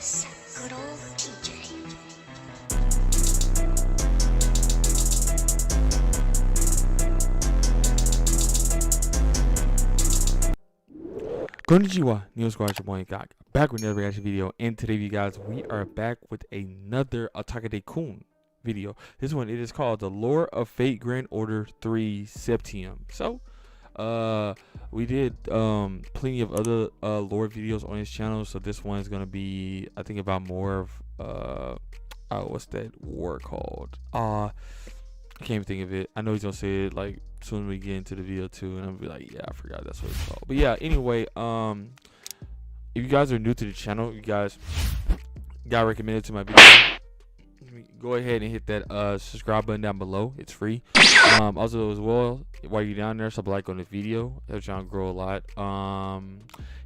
Yes, good old TJ. Konnichiwa, Neo Squad, your boy INCOG, back with another reaction video. And today, you guys, we are back with another otakudaikun video. This one, it is called The Lore of FateGrand Order 3 Septem. So, we did plenty of other lore videos on this channel. So this one is gonna be, I think, about more of what's that war called? I can't even think of it. I know he's gonna say it like soon as we get into the video too, and I'm gonna be like, yeah, I forgot that's what it's called. But yeah, anyway, if you guys are new to the channel, you guys got recommended to my video, go ahead and hit that subscribe button down below. It's free. Also as well, while you're down there, sub like on the video. That's trying to grow a lot.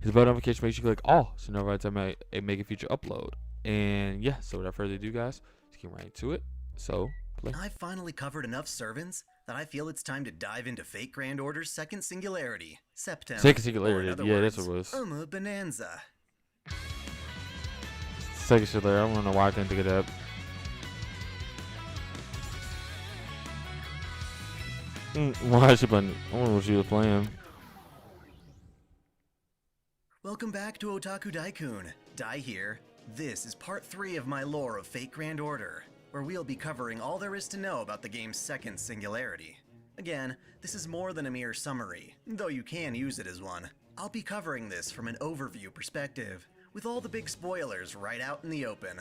His bell notification, make sure you click all so no every time I make a future upload. And yeah, so without further ado, guys, let's get right into it. So play. I've finally covered enough servants that I feel it's time to dive into FateGrand Order's second singularity, Septem. Second singularity, yeah, that's what it was. Bonanza. Second singularity, I don't know why I couldn't think of that. Why is she playing? I wonder what she was playing. Welcome back to Otakudaikun. Dai here. This is part 3 of my lore of FateGrand Order, where we'll be covering all there is to know about the game's second singularity. Again, this is more than a mere summary, though you can use it as one. I'll be covering this from an overview perspective, with all the big spoilers right out in the open.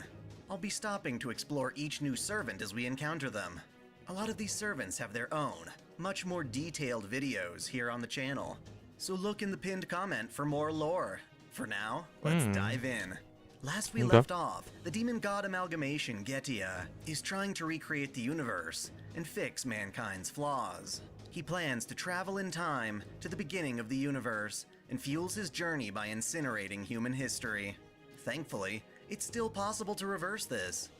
I'll be stopping to explore each new servant as we encounter them. A lot of these servants have their own, much more detailed videos here on the channel, so look in the pinned comment for more lore. For now, let's dive in. Last we left off, the demon god amalgamation Getia is trying to recreate the universe and fix mankind's flaws. He plans to travel in time to the beginning of the universe and fuels his journey by incinerating human history. Thankfully, it's still possible to reverse this.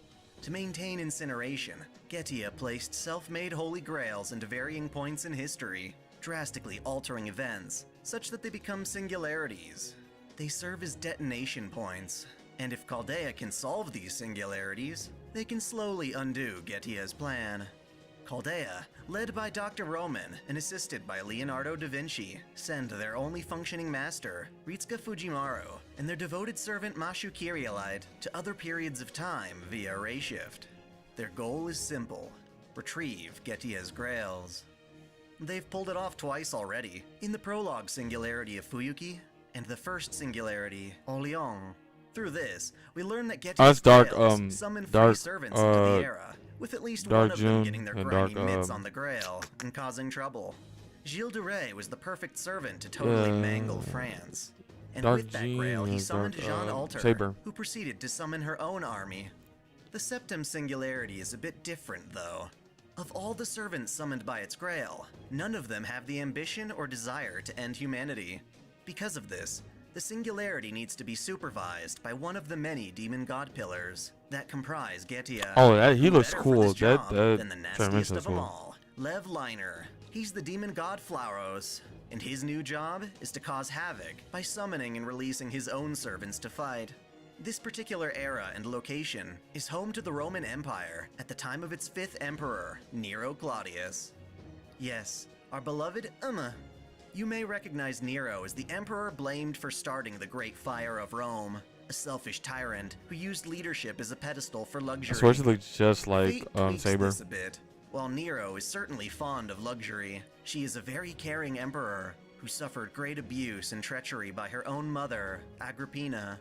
To maintain incineration, Getia placed self-made holy grails into varying points in history, drastically altering events such that they become singularities. They serve as detonation points, and if Chaldea can solve these singularities, they can slowly undo Getia's plan. Chaldea, led by Dr. Roman and assisted by Leonardo da Vinci, send their only functioning master, Ritsuka Fujimaru, and their devoted servant Mashu Kyrielight to other periods of time via ray shift. Their goal is simple: retrieve Getia's grails. They've pulled it off twice already, in the prologue singularity of Fuyuki and the first singularity, Oleon. Through this, we learn that Getia's grails summon free servants into the era, with at least one of them getting their grimy mitts on the grail and causing trouble. Gilles de Rais was the perfect servant to totally mangle France. And with that grail, he summoned Jeanne Alter, who proceeded to summon her own army. The Septem singularity is a bit different, though. Of all the servants summoned by its grail, none of them have the ambition or desire to end humanity. Because of this, the singularity needs to be supervised by one of the many demon god pillars that comprise Getia. Oh, he looks cool. Than the nastiest of them all, Lev Liner. He's the demon god Flauros, and his new job is to cause havoc by summoning and releasing his own servants to fight. This particular era and location is home to the Roman Empire at the time of its 5th emperor, Nero Claudius. Yes, our beloved You may recognize Nero as the emperor blamed for starting the Great Fire of Rome, a selfish tyrant who used leadership as a pedestal for luxury. I swear she looks just like Saber. This a bit. While Nero is certainly fond of luxury, she is a very caring emperor who suffered great abuse and treachery by her own mother, Agrippina.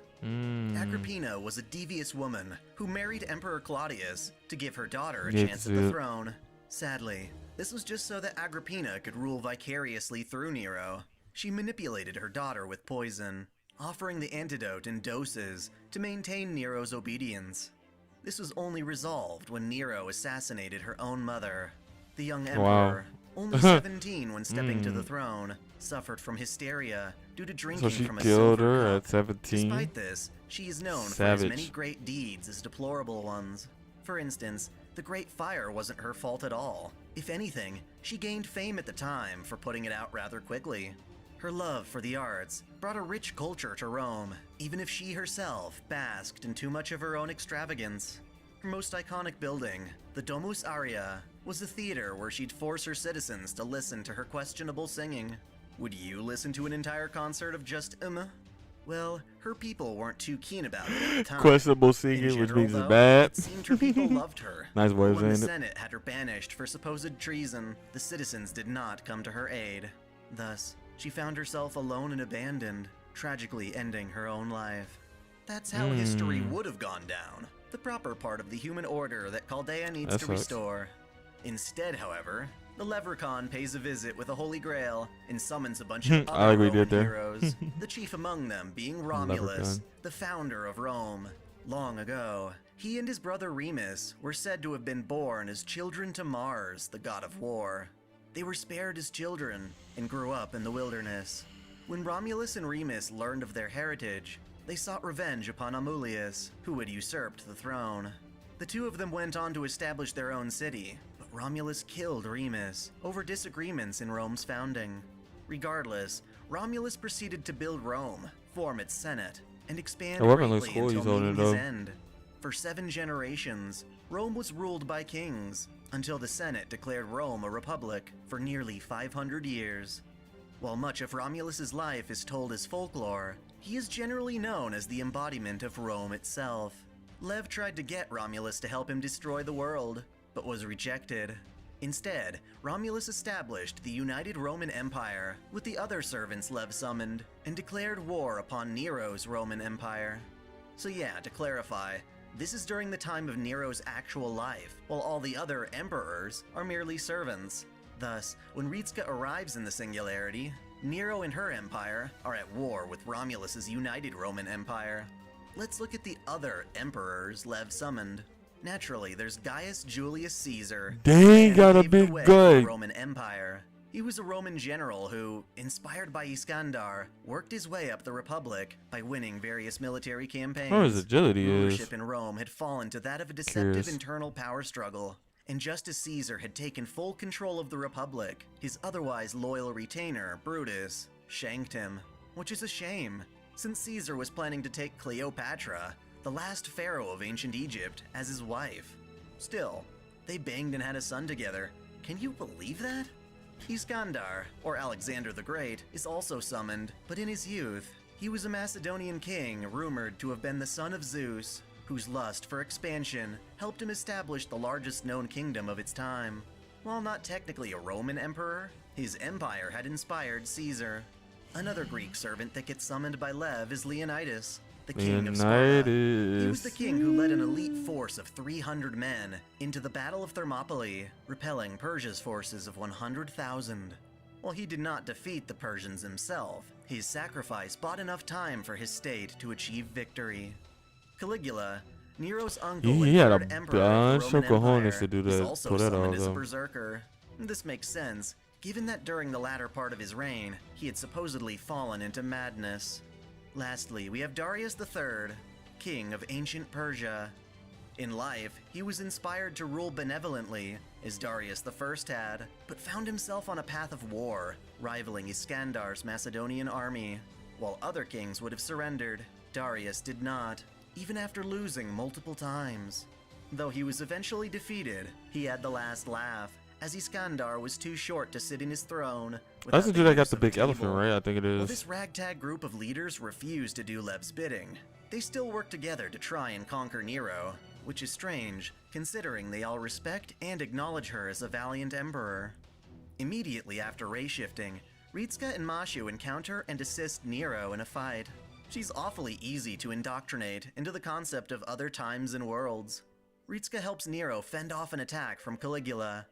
Agrippina was a devious woman who married Emperor Claudius to give her daughter a chance at the throne. Sadly, this was just so that Agrippina could rule vicariously through Nero. She manipulated her daughter with poison, offering the antidote in doses to maintain Nero's obedience. This was only resolved when Nero assassinated her own mother. The young emperor, only 17 when stepping to the throne, suffered from hysteria due to drinking from a silver cup. So she killed her at 17? Despite this, she is known for as many great deeds as deplorable ones. For instance, the Great Fire wasn't her fault at all. If anything, she gained fame at the time for putting it out rather quickly. Her love for the arts brought a rich culture to Rome, even if she herself basked in too much of her own extravagance. Her most iconic building, the Domus Aurea, was a theater where she'd force her citizens to listen to her questionable singing. Would you listen to an entire concert of just Well, her people weren't too keen about it at the time. Questionable singing, In which general, means it's though, bad. It seemed her people loved her. Nice way of When the saying it. Senate had her banished for supposed treason, the citizens did not come to her aid. Thus, she found herself alone and abandoned, tragically ending her own life. That's how history would have gone down. The proper part of the human order that Chaldea needs That to sucks. restore. Instead, however, the Leprechaun pays a visit with a holy grail and summons a bunch of I like other what he Roman did there. heroes, the chief among them being Romulus, Leprechaun. the founder of Rome. Long ago, he and his brother Remus were said to have been born as children to Mars, the god of war. They were spared as children and grew up in the wilderness. When Romulus and Remus learned of their heritage, they sought revenge upon Amulius, who had usurped the throne. The two of them went on to establish their own city, but Romulus killed Remus over disagreements in Rome's founding. Regardless, Romulus proceeded to build Rome, form its senate, and expand The weapon looks greatly cool, until he's holding meeting it his up. end. For 7 generations, Rome was ruled by kings, until the Senate declared Rome a republic for nearly 500 years. While much of Romulus's life is told as folklore, he is generally known as the embodiment of Rome itself. Lev tried to get Romulus to help him destroy the world, but was rejected. Instead, Romulus established the United Roman Empire with the other servants Lev summoned, and declared war upon Nero's Roman Empire. So yeah, to clarify, this is during the time of Nero's actual life, while all the other emperors are merely servants. Thus, when Ritska arrives in the Singularity, Nero and her empire are at war with Romulus's United Roman Empire. Let's look at the other emperors Lev summoned. Naturally, there's Gaius Julius Caesar. Dang, and got a paved the big way for guy. the Roman Empire. He was a Roman general who, inspired by Iskandar, worked his way up the Republic by winning various military campaigns. What his agility is. Rulership in Rome had fallen to that of a deceptive Curious. internal power struggle, and just as Caesar had taken full control of the Republic, his otherwise loyal retainer, Brutus, shanked him. Which is a shame, since Caesar was planning to take Cleopatra, the last pharaoh of ancient Egypt, as his wife. Still, they banged and had a son together. Can you believe that? Iskandar, or Alexander the Great, is also summoned, but in his youth, he was a Macedonian king rumored to have been the son of Zeus, whose lust for expansion helped him establish the largest known kingdom of its time. While not technically a Roman emperor, his empire had inspired Caesar. Another Greek servant that gets summoned by Lev is Leonidas, the king of Sparta. He was the king who led an elite force of 300 men into the Battle of Thermopylae, repelling Persia's forces of 100,000. While he did not defeat the Persians himself, his sacrifice bought enough time for his state to achieve victory. Caligula, Nero's uncle and He had a third emperor of bunch the of Roman cojones Empire, to do is that. also Pull that summoned off, as a though. berserker. This makes sense, given that during the latter part of his reign, he had supposedly fallen into madness. Lastly, we have Darius III, king of ancient Persia. In life, he was inspired to rule benevolently, as Darius I had, but found himself on a path of war, rivaling Iskandar's Macedonian army. While other kings would have surrendered, Darius did not, even after losing multiple times. Though he was eventually defeated, he had the last laugh, as Iskandar was too short to sit in his throne. That's the dude that got the use of a big elephant, table. right? I think it While is. this ragtag group of leaders refused to do Lev's bidding, they still worked together to try and conquer Nero, which is strange, considering they all respect and acknowledge her as a valiant emperor. Immediately after race shifting, Ritska and Mashu encounter and assist Nero in a fight. She's awfully easy to indoctrinate into the concept of other times and worlds. Ritska helps Nero fend off an attack from Caligula.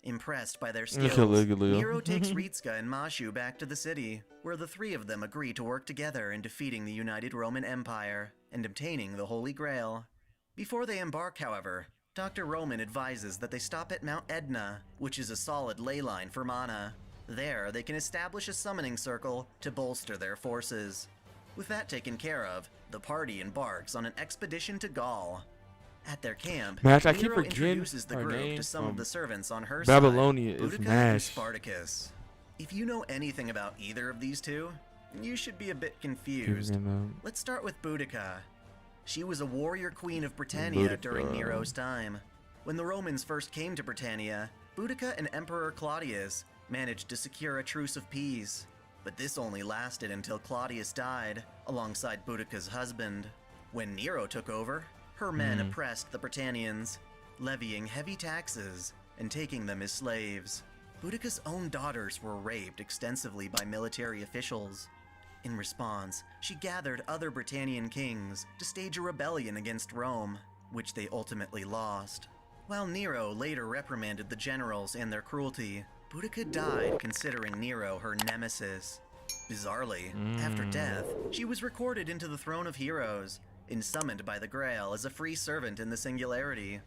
Impressed by their skills, Caligula. Nero takes Ritska and Mashu back to the city, where the three of them agree to work together in defeating the United Roman Empire and obtaining the Holy Grail. Before they embark, however, Dr. Roman advises that they stop at Mount Edna, which is a solid ley line for mana. There, they can establish a summoning circle to bolster their forces. With that taken care of, the party embarks on an expedition to Gaul. At their camp, Mash, I keep Nero forgetting introduces the her group name to some of from the servants on her Babylonia side, is Boudica and Mash. Spartacus. If you know anything about either of these two, you should be a bit confused. Let's start with Boudica. She was a warrior queen of Britannia during Nero's time. When the Romans first came to Britannia, Boudica and Emperor Claudius managed to secure a truce of peace. But this only lasted until Claudius died, alongside Boudica's husband. When Nero took over, her men oppressed the Britannians, levying heavy taxes and taking them as slaves. Boudica's own daughters were raped extensively by military officials. In response, she gathered other Britannian kings to stage a rebellion against Rome, which they ultimately lost. While Nero later reprimanded the generals and their cruelty, Boudica died considering Nero her nemesis. Bizarrely, after death, she was recorded into the Throne of Heroes and summoned by the Grail as a free servant in the Singularity.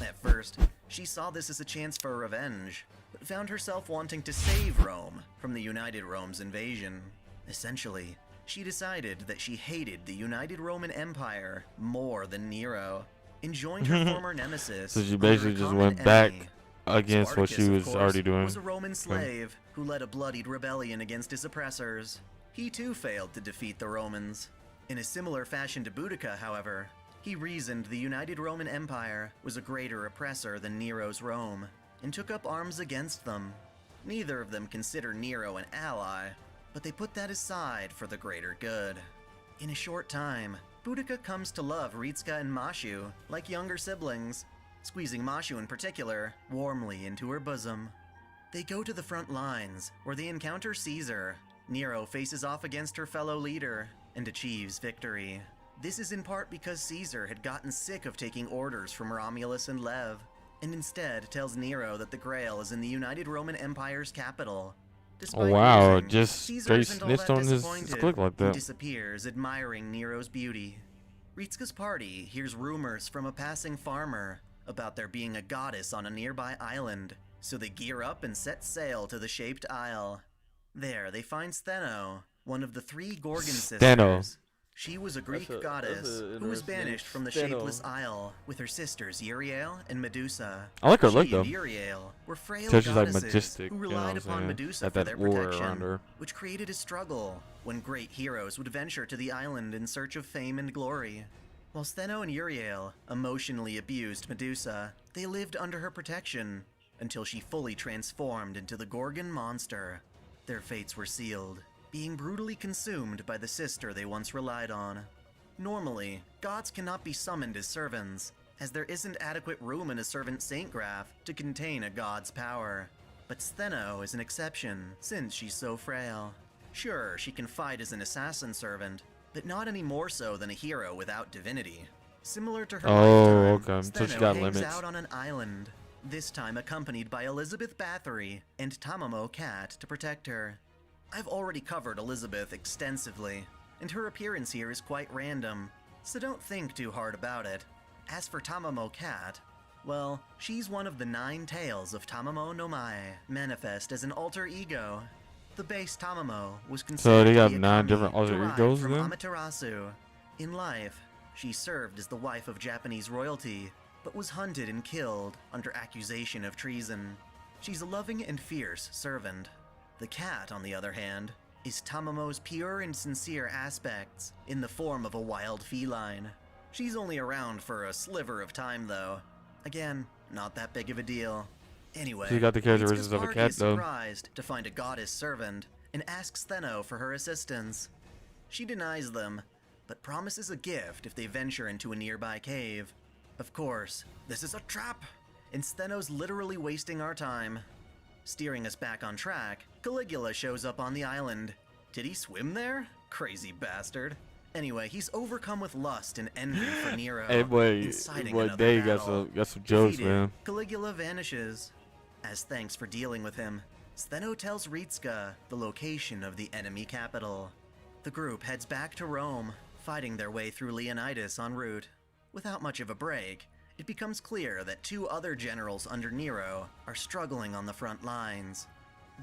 At first, she saw this as a chance for revenge, but found herself wanting to save Rome from the United Rome's invasion. Essentially, she decided that she hated the United Roman Empire more than Nero, and joined her former nemesis. So she basically just went back against what she was already doing. Was a Roman slave who led a bloodied rebellion against his oppressors. He too failed to defeat the Romans. In a similar fashion to Boudica, however, he reasoned the United Roman Empire was a greater oppressor than Nero's Rome, and took up arms against them. Neither of them considered Nero an ally, but they put that aside for the greater good. In a short time, Boudica comes to love Ritska and Mashu like younger siblings, squeezing Mashu in particular warmly into her bosom. They go to the front lines, where they encounter Caesar. Nero faces off against her fellow leader and achieves victory. This is in part because Caesar had gotten sick of taking orders from Romulus and Lev, and instead tells Nero that the Grail is in the United Roman Empire's capital. Despite Oh wow, losing, just Caesar straight isn't all snitched that on his disappointed click like and that. disappears, admiring Nero's beauty. Ritska's party hears rumors from a passing farmer about there being a goddess on a nearby island, so they gear up and set sail to the Shaped Isle. There, they find Stheno, one of the 3 Gorgon sisters. She was a Greek goddess who was banished from the Shapeless Isle with her sisters Uriel and Medusa. I like her She look though. and Uriel were frail So she's like goddesses majestic, who you know what relied I'm upon saying? Medusa Got for that their aura protection, around her. which created a struggle when great heroes would venture to the island in search of fame and glory. While Stheno and Uriel emotionally abused Medusa, they lived under her protection until she fully transformed into the Gorgon monster. Their fates were sealed, being brutally consumed by the sister they once relied on. Normally, gods cannot be summoned as servants, as there isn't adequate room in a servant saint graph to contain a god's power. But Stheno is an exception, since she's so frail. Sure, she can fight as an assassin servant, but not any more so than a hero without divinity. Similar to her lifetime, okay. So she Stheno got hangs limits. out on an island, this time accompanied by Elizabeth Bathory and Tamamo Cat to protect her. I've already covered Elizabeth extensively, and her appearance here is quite random, so don't think too hard about it. As for Tamamo Cat, well, she's one of the 9 tails of Tamamo no Mae, manifest as an alter ego. The base Tamamo was considered they to got be a 9 kami different alter derived egos from then? Amaterasu. In life, she served as the wife of Japanese royalty, but was hunted and killed under accusation of treason. She's a loving and fierce servant. The cat, on the other hand, is Tamamo's pure and sincere aspects in the form of a wild feline. She's only around for a sliver of time though. Again, not that big of a deal. Anyway, She's got the characteristics Ritska's of a party cat, is though. surprised to find a goddess servant and asks Stheno for her assistance. She denies them, but promises a gift if they venture into a nearby cave. Of course, this is a trap, and Stheno's literally wasting our time. Steering us back on track, Caligula shows up on the island. Did he swim there? Crazy bastard. Anyway, he's overcome with lust and envy for Nero. Hey boy, inciting boy, another Dave battle. got some jokes, Defeated, man. Caligula vanishes. As thanks for dealing with him, Stheno tells Ritska the location of the enemy capital. The group heads back to Rome, fighting their way through Leonidas en route. Without much of a break, it becomes clear that 2 other generals under Nero are struggling on the front lines.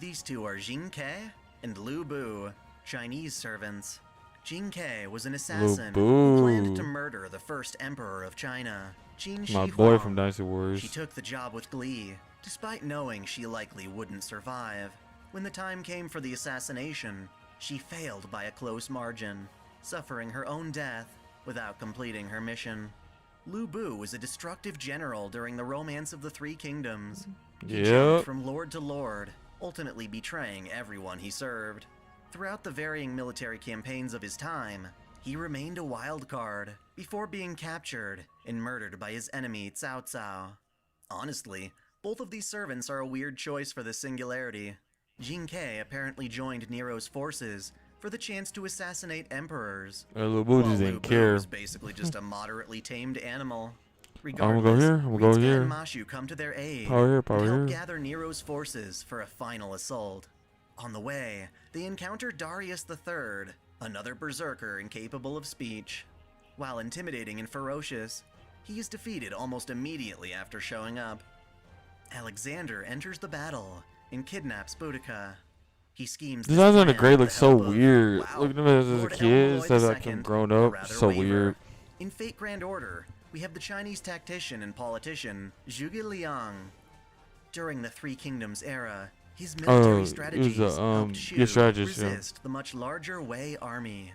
These 2 are Jing Ke and Lu Bu, Chinese servants. Jing Ke was an assassin who planned to murder the first emperor of China, Qin Shi My Huang. boy from Dynasty Warriors. She took the job with glee, despite knowing she likely wouldn't survive. When the time came for the assassination, she failed by a close margin, suffering her own death without completing her mission. Lu Bu was a destructive general during the Romance of the Three Kingdoms. He jumped from lord to lord, ultimately betraying everyone he served. Throughout the varying military campaigns of his time, he remained a wild card before being captured and murdered by his enemy Cao Cao. Honestly, both of these servants are a weird choice for the singularity. Jin Kei apparently joined Nero's forces for the chance to assassinate emperors. Lu Bu while didn't Lu Bu care. was basically just a moderately tamed animal. I'm gonna go here. I'm gonna go Ritsuka here. and Mashu come to their aid Power here, and power help here. gather Nero's forces for a final assault. On the way, they encounter Darius III, another berserker incapable of speech. While intimidating and ferocious, he is defeated almost immediately after showing up. Alexander enters the battle and kidnaps Boudica. He schemes This this Alexander plan Gray with looks the so help of, weird. wow, Looking at him as a Lord kid Elmaloy instead of like II, him grown or up. rather So Waver. weird. In FateGrand Order, we have the Chinese tactician and politician Zhuge Liang. During the Three Kingdoms era, his military strategies helped Shu strategist, yeah. resist the much larger Wei army.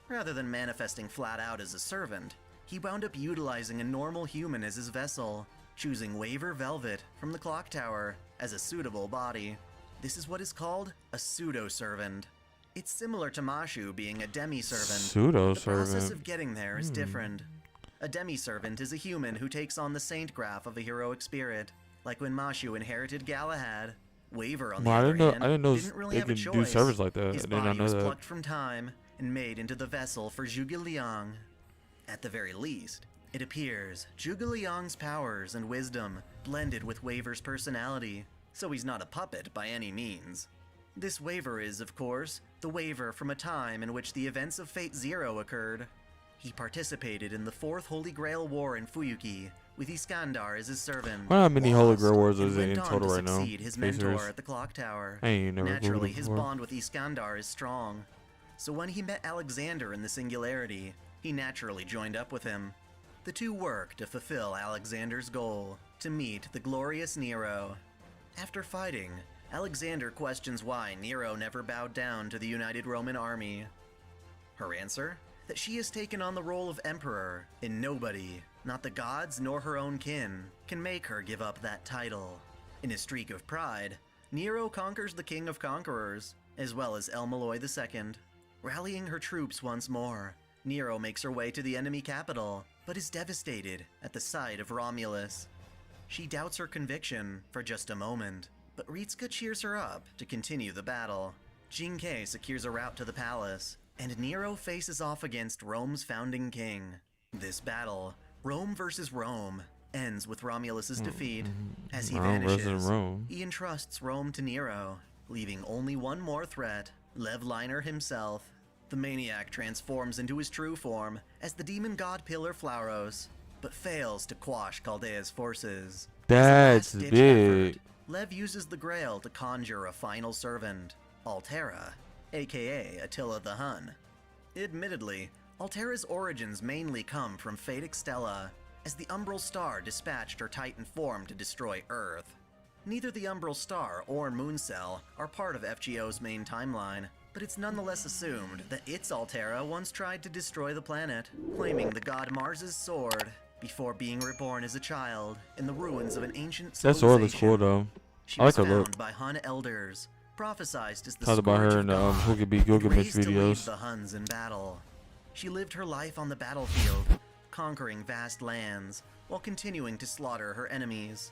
Rather than manifesting flat out as a servant, he wound up utilizing a normal human as his vessel, choosing Waver Velvet from the clock tower as a suitable body. This is what is called a pseudo-servant. It's similar to Mashu being a demi-servant. The process of getting there is different. A demi-servant is a human who takes on the saint graph of a heroic spirit, like when Mashu inherited Galahad. Waver, on the other hand, didn't really have a choice. Do servers like that. His I did not body know was that. plucked from time and made into the vessel for Zhuge Liang. At the very least, it appears Zhuge Liang's powers and wisdom blended with Waver's personality, so he's not a puppet by any means. This Waver is, of course, the Waver from a time in which the events of Fate Zero occurred. He participated in the Fourth Holy Grail War in Fuyuki, with Iskandar as his servant. How many Holy Grail Wars and is it in went on total to right now? succeed his mentor at the clock tower. I ain't never Naturally, Googled his before. bond with Iskandar is strong. So when he met Alexander in the Singularity, he naturally joined up with him. The two work to fulfill Alexander's goal, to meet the glorious Nero. After fighting, Alexander questions why Nero never bowed down to the United Roman Army. Her answer? That she has taken on the role of emperor, and nobody, not the gods nor her own kin, can make her give up that title. In a streak of pride, Nero conquers the King of Conquerors, as well as Elmaloy II. Rallying her troops once more, Nero makes her way to the enemy capital, but is devastated at the sight of Romulus. She doubts her conviction for just a moment, but Ritsuka cheers her up to continue the battle. Jin Kei secures a route to the palace, and Nero faces off against Rome's founding king. This battle, Rome versus Rome, ends with Romulus's defeat. As he Rome versus vanishes, Rome. he entrusts Rome to Nero, leaving only one more threat, Lev Liner himself. The maniac transforms into his true form as the demon god Pillar Flauros, but fails to quash Chaldea's forces. That's As a last-ditch big. effort, Lev uses the Grail to conjure a final servant, Altera, aka Attila the Hun. Admittedly, Altera's origins mainly come from Fate Extella, as the Umbral Star dispatched her Titan form to destroy Earth. Neither the Umbral Star or Mooncell are part of FGO's main timeline, but it's nonetheless assumed that its Altera once tried to destroy the planet, claiming the god Mars's sword, before being reborn as a child in the ruins of an ancient That sword looks civilization. cool though. She I like was her look. found by Hun elders, prophesized as the Talked about scourge her of in the God, Who Could Be and Gilgamesh raised to lead videos. the Huns in battle. She lived her life on the battlefield, conquering vast lands, while continuing to slaughter her enemies.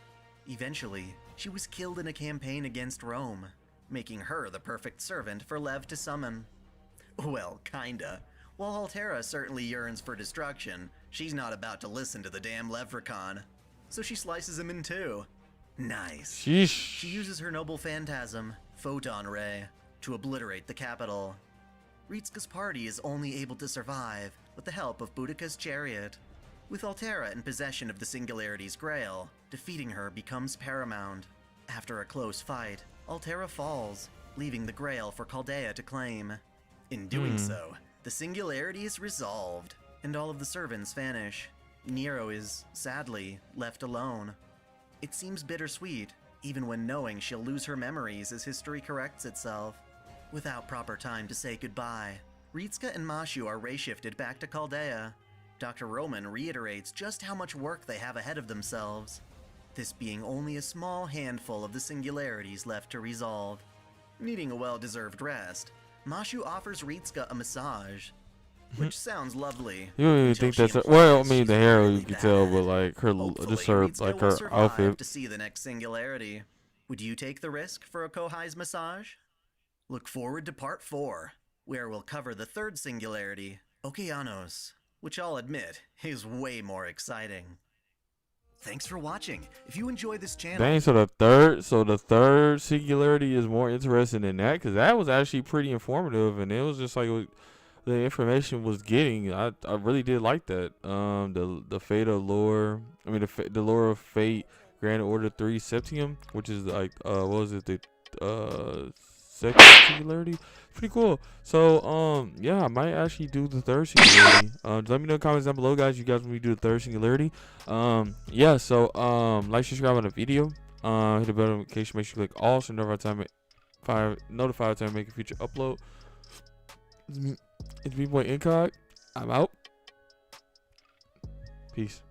Eventually, she was killed in a campaign against Rome, making her the perfect servant for Lev to summon. Well, kinda. While Altera certainly yearns for destruction, she's not about to listen to the damn Leprechaun. So she slices him in two. Nice. She Sheesh. uses her noble phantasm, Photon Ray, to obliterate the capital. Ritsuka's party is only able to survive with the help of Boudica's chariot. With Altera in possession of the Singularity's Grail, defeating her becomes paramount. After a close fight, Altera falls, leaving the Grail for Chaldea to claim. In doing so, the Singularity is resolved, and all of the servants vanish. Nero is, sadly, left alone. It seems bittersweet, even when knowing she'll lose her memories as history corrects itself. Without proper time to say goodbye, Ritsuka and Mashu are ray-shifted back to Chaldea. Dr. Roman reiterates just how much work they have ahead of themselves, this being only a small handful of the singularities left to resolve. Needing a well-deserved rest, Mashu offers Ritsuka a massage, which sounds lovely. You don't even think that's well, I mean the hair you can tell, but like her just her like her outfit. To see the next singularity. Would you take the risk for a Kohai's massage? Look forward to part 4, where we'll cover the third singularity, Okeanos, which I'll admit is way more exciting. Thanks for watching. If you enjoy this channel, Dang, so the third singularity is more interesting than that, because that was actually pretty informative, and it was just like the information was getting. I really did like that. The fate of lore. I mean the lore of Fate Grand Order 3 Septem, which is like what was it, the second singularity. Pretty cool. So yeah, I might actually do the third singularity. Let me know in the comments down below, guys, you guys want me to do the third singularity. Yeah, so like, subscribe on the video, hit the bell notification, make sure you click all so notify time I make a future upload. It's me boy INCOG. I'm out. Peace.